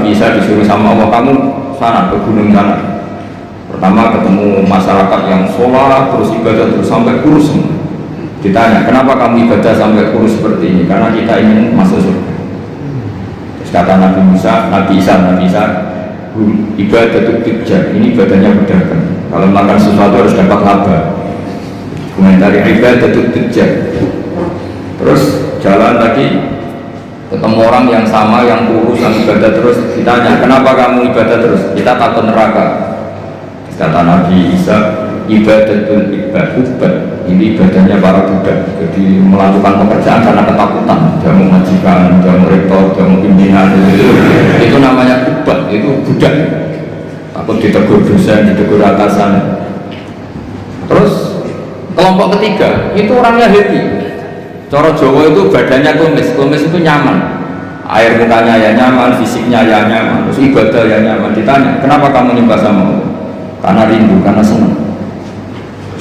Nabi Isa disuruh sama Allah, kamu sana ke gunung sana. Pertama ketemu masyarakat yang sholat terus ibadah terus sampai kurus semua. Ditanya, kenapa kamu ibadah sampai kurus seperti ini? Karena kita ingin masuk surga. Terus kata Nabi Isa, ibadah itu tijar, ini ibadahnya pedagang. Kalau makan sesuatu harus dapat laba. Komentari ibadah itu tijar. Terus jalan lagi ketemu orang yang sama, yang kurus, yang ibadah terus. Ditanya, kenapa kamu ibadah terus? Kita takut neraka. Kata Nabi Isa, ibadatul ibad, ini ibadahnya para budak. Jadi melakukan pekerjaan karena ketakutan. Dia mau majikan, dia mau rektor, dia mau pimpinan. Itu namanya ibad, itu budak. Takut ditegur dosen, ditegur atasan. Terus kelompok ketiga, itu orangnya happy. Cara Jawa itu badannya kumis itu nyaman. Air mukanya ya nyaman, fisiknya ya nyaman, terus ibadah ya nyaman. Ditanya, kenapa kamu nyembah sama Allah? Karena rindu, karena senang.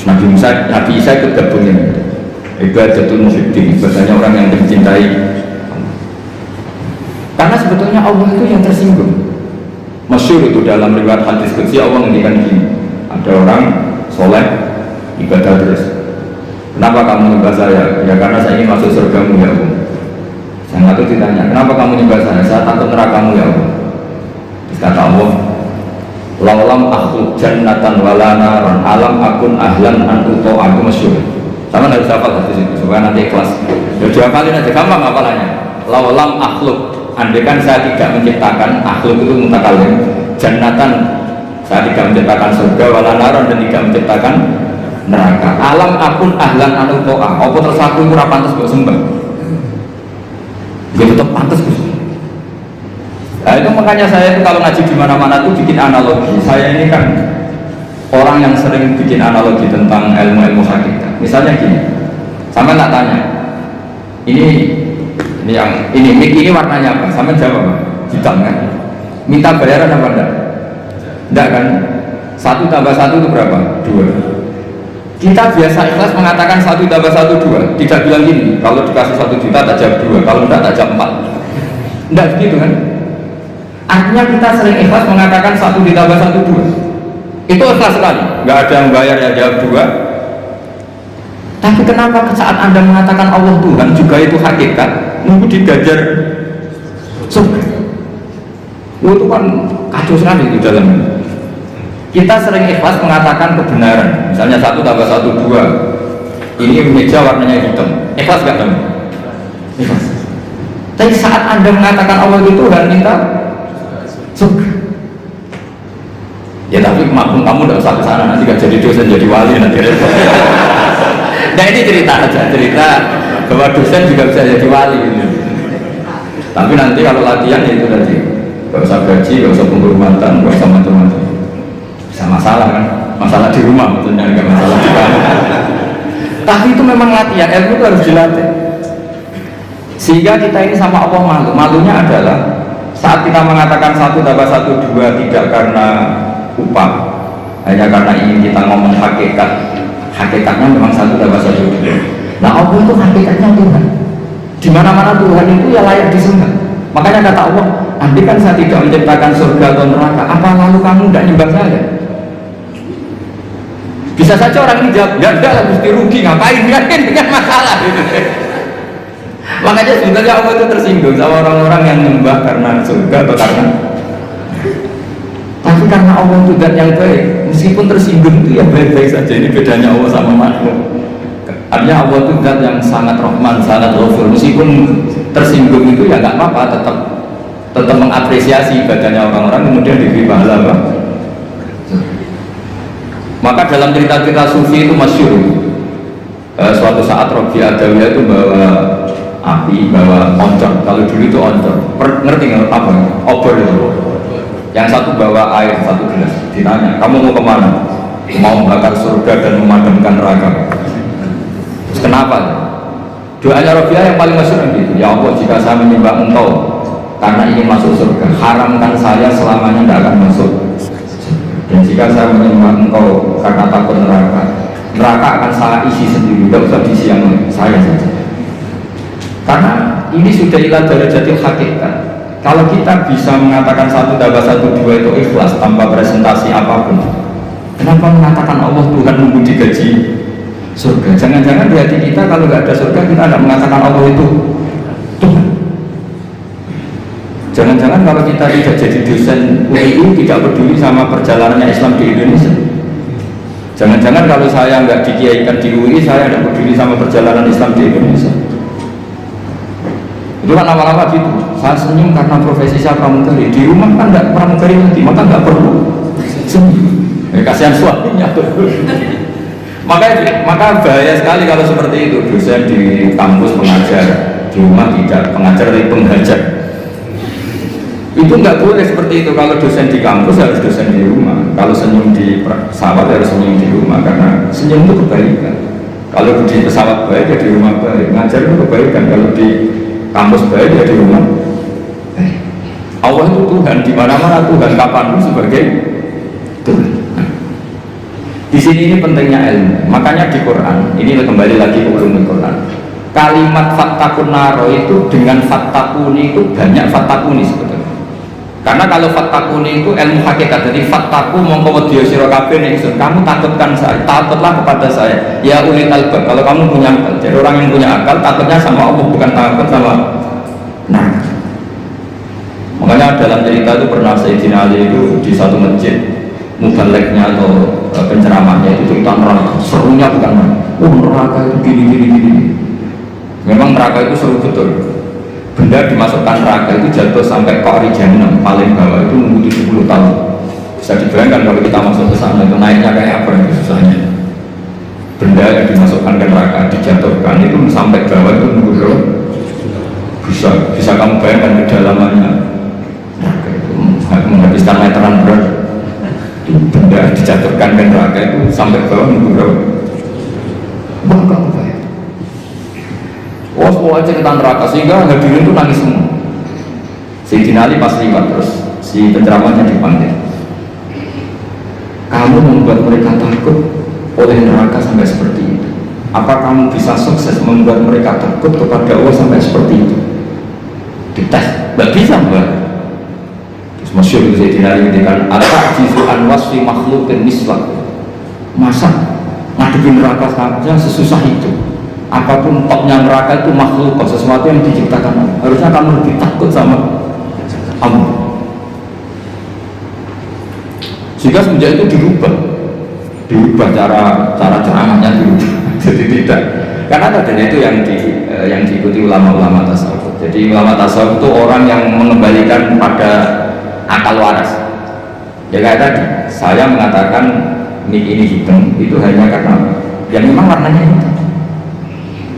Nabi Isa ikut gabungin ibadatul muhibbin, ibadahnya orang yang mencintai. Karena sebetulnya Allah itu yang tersinggung. Masyhur itu dalam riwayat hadis qudsi, Allah ngendikan gini, ada orang soleh ibadah terus. Kenapa kamu nyembah saya? Ya karena saya ingin masuk surgamu ya Allah. Yang satu ditanya, kenapa kamu nyembah saya? Saya takut nerakamu ya Allah. Terus kata Allah, laulam akhluk jannatan wala naran alam akun ahlan an uto'aku masyur. Sama harus hafal hadis itu supaya nanti ikhlas. Ya dihafalin aja, gampang hafalannya. Laulam akhluk, andaikan saya tidak menciptakan, akhluk itu mutakalim, jannatan, saya tidak menciptakan surga, wala naran, dan tidak menciptakan neraka. Alam akun ahlan an uto'a, apa terus aku kurang pantas buat sembah. Dia tetap pantas Gus. Nah itu makanya saya itu kalau ngaji di mana-mana tuh bikin analogi. Saya ini kan orang yang sering bikin analogi tentang ilmu-ilmu hakikat. Misalnya gini, sama tak tanya, ini warnanya apa? Sama jawab apa? Hitam kan? Minta bayaran apa enggak? Enggak kan? 1 tambah 1 itu berapa? 2. Kita biasa ikhlas mengatakan 1 tambah 1 2. Tidak bilang gini, kalau dikasih 1 juta tak jawab 2, kalau enggak tak jawab 4. Enggak begitu kan? Artinya kita sering ikhlas mengatakan 1 ditambah 1 2. Itu ikhlas sekali, nggak ada yang bayar yang jawab 2. Tapi kenapa saat Anda mengatakan Allah Tuhan juga itu hakikat, nunggu digajar surga? Itu kan kacau sekali di dalamnya. Kita sering ikhlas mengatakan kebenaran, misalnya 1 tambah 1 2. Ini meja warnanya hitam, ikhlas nggak teman? Ikhlas. Tapi saat Anda mengatakan Allah itu Tuhan, minta surga. Ya tapi maklum kamu tidak usah ke sana, nanti gak jadi dosen jadi wali nanti. Nah ini cerita aja, cerita bahwa dosen juga bisa jadi wali gitu. Tapi nanti kalau latihan ya itu tadi, gak usah gaji, gak usah penghormatan, gak usah macam-macam. Bisa masalah kan, masalah di rumah maksudnya, gak masalah di kamar. Tapi itu memang latihan, ilmu itu harus dilatih. Sehingga kita ini sama Allah malu. Malunya adalah saat kita mengatakan 1 tambah 1 2 tidak karena upah, hanya karena ingin kita ngomong hakikat. Hakikatnya memang 1 tambah 1 2. Nah Allah itu hakikatnya Tuhan. Di mana-mana Tuhan itu ya layak disembah. Makanya kata Allah, andai kan saya tidak menciptakan surga atau neraka, apa lalu kamu tidak nyembah saya? Bisa saja orang ini jawab, ya enggak lah, mesti rugi, ngapain kan dengan masalah gitu. Makanya sebenarnya Allah itu tersinggung sama orang-orang yang nyembah karena surga atau karena, tapi karena Allah itu zat yang baik, meskipun tersinggung itu ya baik-baik saja. Ini bedanya Allah sama makhluk. Artinya Allah itu zat yang sangat rahman, sangat ghafur. Meskipun tersinggung itu ya nggak apa-apa, tetap mengapresiasi ibadahnya orang-orang, kemudian diberi pahala apa? Maka dalam cerita-cerita sufi itu masyhur. Suatu saat Rabi Adawiyah itu bawa api, bawa oncor. Kalau dulu itu oncor, ngerti nggak apa? Obor itu. Yang satu bawa air 1 gelas. Ditanya, kamu mau kemana? Mau membakar surga dan memadamkan neraka. Terus kenapa? Doanya Rabi'ah yang paling masyhur gitu. Ya Allah, jika saya menyembah Engkau karena ingin masuk surga, haramkan saya selamanya tidak akan masuk. Dan jika saya menyembah Engkau karena takut neraka, neraka akan saya isi sendiri, tidak usah diisi yang saya saja. Karena ini sudah ilah darajatil hakikat. Kalau kita bisa mengatakan 1 tambah 1 2 itu ikhlas tanpa presentasi apapun, kenapa mengatakan Allah Tuhan nunggu digaji surga? Jangan-jangan di hati kita kalau nggak ada surga kita tidak mengatakan Allah itu Tuhan. Jangan-jangan kalau kita tidak jadi dosen UIU tidak peduli sama perjalanannya Islam di Indonesia. Jangan-jangan kalau saya nggak dikiaikan di UI saya tidak peduli sama perjalanan Islam di Indonesia. Itu kan lama-lama gitu. Saya senyum karena profesi saya pramugari. Di rumah kan nggak pramugari lagi, maka nggak perlu senyum. Kasihan suaminya. Maka bahaya sekali kalau seperti itu. Dosen di kampus pengajar, di rumah tidak pengajar tapi penghajar. Itu nggak boleh seperti itu. Kalau dosen di kampus harus dosen di rumah. Kalau senyum di pesawat harus senyum di rumah karena senyum itu kebaikan. Kalau di pesawat baik ya di rumah baik. Ngajar itu kebaikan. Kalau di kampus baik ya di rumah. Allah itu Tuhan, di mana-mana Tuhan, kapanpun sebagai Tuhan. Di sini ini pentingnya ilmu. Makanya di Quran, ini kembali lagi ke ulumul Quran. Kalimat fattakun naro itu dengan fattakuni itu banyak fattakuni sebetulnya. Karena kalau fattakuni itu ilmu hakikat, jadi fattaku mongko wedya sira kabeh ning ingsun, kamu takutkan saya, takutlah kepada saya. Ya ulil albab, kalau kamu punya akal. Jadi orang yang punya akal takutnya sama Allah, bukan takut sama neraka. Makanya dalam cerita itu pernah Sayyidina Ali itu di satu masjid, mubalignya atau penceramahnya itu cerita neraka. Serunya bukan neraka itu gini. Memang neraka itu seru betul. Benda dimasukkan neraka itu jatuh sampai kori jahannam paling bawah itu nunggu 70 tahun. Bisa dibayangkan kalau kita masuk ke sana itu naiknya kayak apa itu susahnya. Benda yang dimasukkan ke neraka dijatuhkan itu sampai bawah itu nunggu berapa? Bisa kamu bayangkan kedalamannya. Neraka itu menghabiskan meteran berat. Itu benda dijatuhkan ke neraka itu sampai bawah nunggu berapa? Kamu bayang. Semua cerita neraka sehingga hadirin itu nangis semua. Sayyidina Ali pas liwat terus si penceramahnya dipanggil. Kamu membuat mereka takut oleh neraka sampai seperti itu. Apa kamu bisa sukses membuat mereka takut kepada Allah sampai seperti itu? Dites, nggak bisa mbak. Terus masyhur itu Sayyidina Ali ngendikan, "Atajizu an wasfi makhluqin mislak." Masa ngadepi neraka saja sesusah itu? Apapun topnya neraka itu makhluk, sesuatu yang diciptakan. Harusnya kamu lebih takut sama Allah. Sehingga semenjak itu dirubah cara ceramahnya dirubah. Jadi tidak, karena tadinya itu yang diikuti ulama-ulama tasawuf. Jadi ulama tasawuf itu orang yang mengembalikan pada akal waras. Ya kayak tadi, saya mengatakan ini hitam itu hanya karena yang memang warnanya hitam.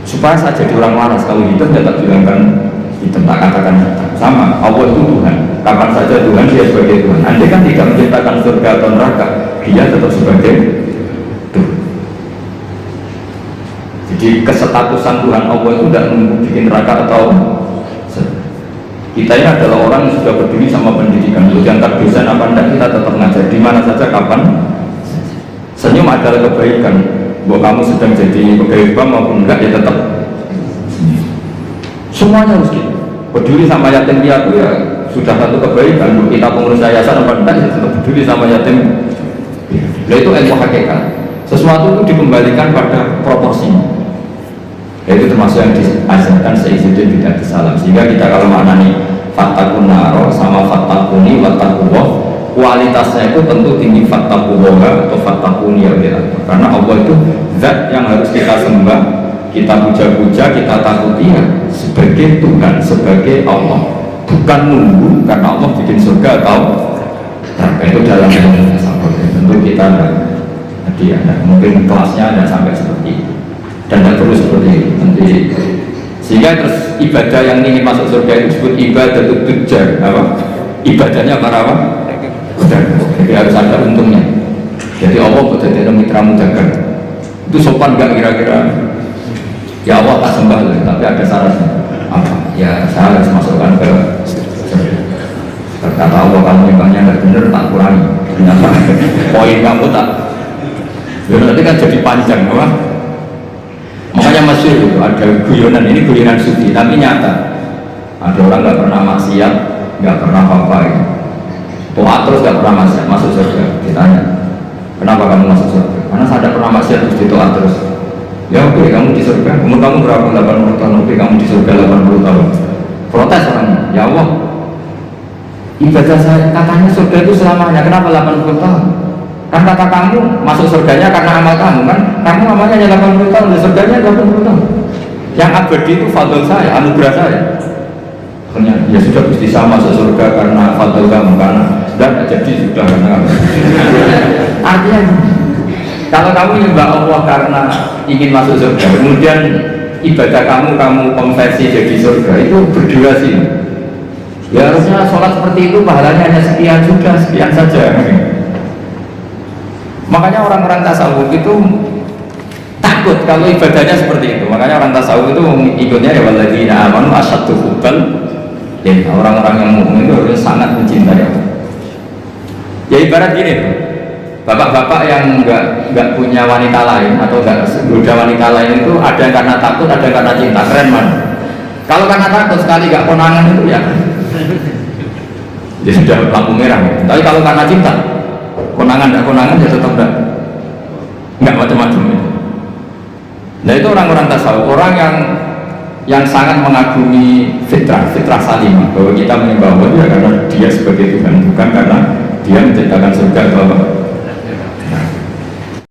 Supaya saya jadi orang waras, kalau hitam ya tak bilangkan hitam, tak katakan hitam. Sama, Allah itu Tuhan. Kapan saja Tuhan, dia sebagai Tuhan. Andai kan tidak menciptakan surga atau neraka, dia tetap sebagai Tuhan. Jadi kesetatusan Tuhan Allah itu tidak membuat neraka atau kita ini adalah orang yang sudah peduli sama pendidikan. Untuk diantar dosen apa enggak, kita tetap ngajar di mana saja, kapan. Senyum adalah kebaikan. Bahwa kamu sedang jadi pegawai bank maupun enggak, ya tetap semuanya harus gitu. Peduli sama yatim piatu ya sudah satu kebaikan. Untuk kita pengurus yayasan apa enggak, ya tetap peduli sama yatim. Nah itu ilmu hakikat. Sesuatu itu dikembalikan pada proporsinya. Itu termasuk yang diajarkan Sayyidina tidak disalam. Sehingga kita kalau maknani fattakun naro sama fattakuni wattakullah, kualitasnya itu tentu tinggi fattakullah atau fattakuni ya, karena Allah itu zat yang harus kita sembah, kita puja-puja, kita takuti ya, sebagai Tuhan, sebagai Allah, bukan nunggu karena Allah bikin surga atau neraka. Itu dalam ilmu tasawuf. Tentu kita mungkin kelasnya ada sampai seperti itu dan tidak perlu seperti itu nanti. Sehingga terus ibadah yang ingin masuk surga itu disebut ibadah tujar. Apa? Ibadahnya para apa? Jadi harus ada untungnya. Jadi Allah jadi mitramu dagang itu sopan nggak kira-kira? Ya Allah tak sembah lah, tapi ada syaratnya. Apa? Ya saya harus masukkan ke kata Allah, kamu imannya nggak benar tak kurangi. Ternyata poin kamu tak. Ya nanti kan jadi panjang, apa? Makanya masyhur itu ada guyonan, ini guyonan sufi tapi nyata. Ada orang nggak pernah maksiat, nggak pernah apa-apa ya. Toat terus nggak pernah masuk surga. Ditanya, kenapa kamu masuk surga? Karena saya tidak pernah maksiat terus ditoat terus. Ya oke, kamu di surga. Umur kamu berapa? 80 tahun. Oke, kamu di surga 80 tahun. Protes orangnya. Ya Allah, ibadah saya katanya surga itu selamanya. Kenapa 80 tahun? Kan kata kamu masuk surganya karena amal kamu kan? Kamu amalnya hanya 80 tahun, dan surganya 80 tahun. Yang abadi itu fadl saya, anugerah saya. Akhirnya ya sudah pasti sama masuk surga karena fadl kamu, karena sudah jadi sudah karena kamu. Artinya kalau kamu nyembah Allah karena ingin masuk surga, kemudian ibadah kamu konversi jadi surga, itu berdurasi. Ya harusnya sholat seperti itu pahalanya hanya sekian, sudah sekian saja. Makanya orang-orang tasawuf itu takut kalau ibadahnya seperti itu. Makanya orang tasawuf itu ikutnya ya walladzina amanu asyaddu hubban. Ya, orang-orang yang mukmin itu harus sangat mencintai Allah. Ya ibarat gini, bapak-bapak yang nggak punya wanita lain atau nggak goda wanita lain itu ada yang karena takut, ada yang karena cinta. Keren man. Kalau karena takut sekali nggak konangan itu ya, ya sudah lampu merah. Tapi kalau karena cinta, konangan ya tetap nggak macam-macam. Nah itu orang-orang tasawuf, orang yang sangat mengagumi fitrah salimah, bahwa kita menyembah Allah ya karena dia sebagai Tuhan, bukan karena dia menciptakan surga atau apa.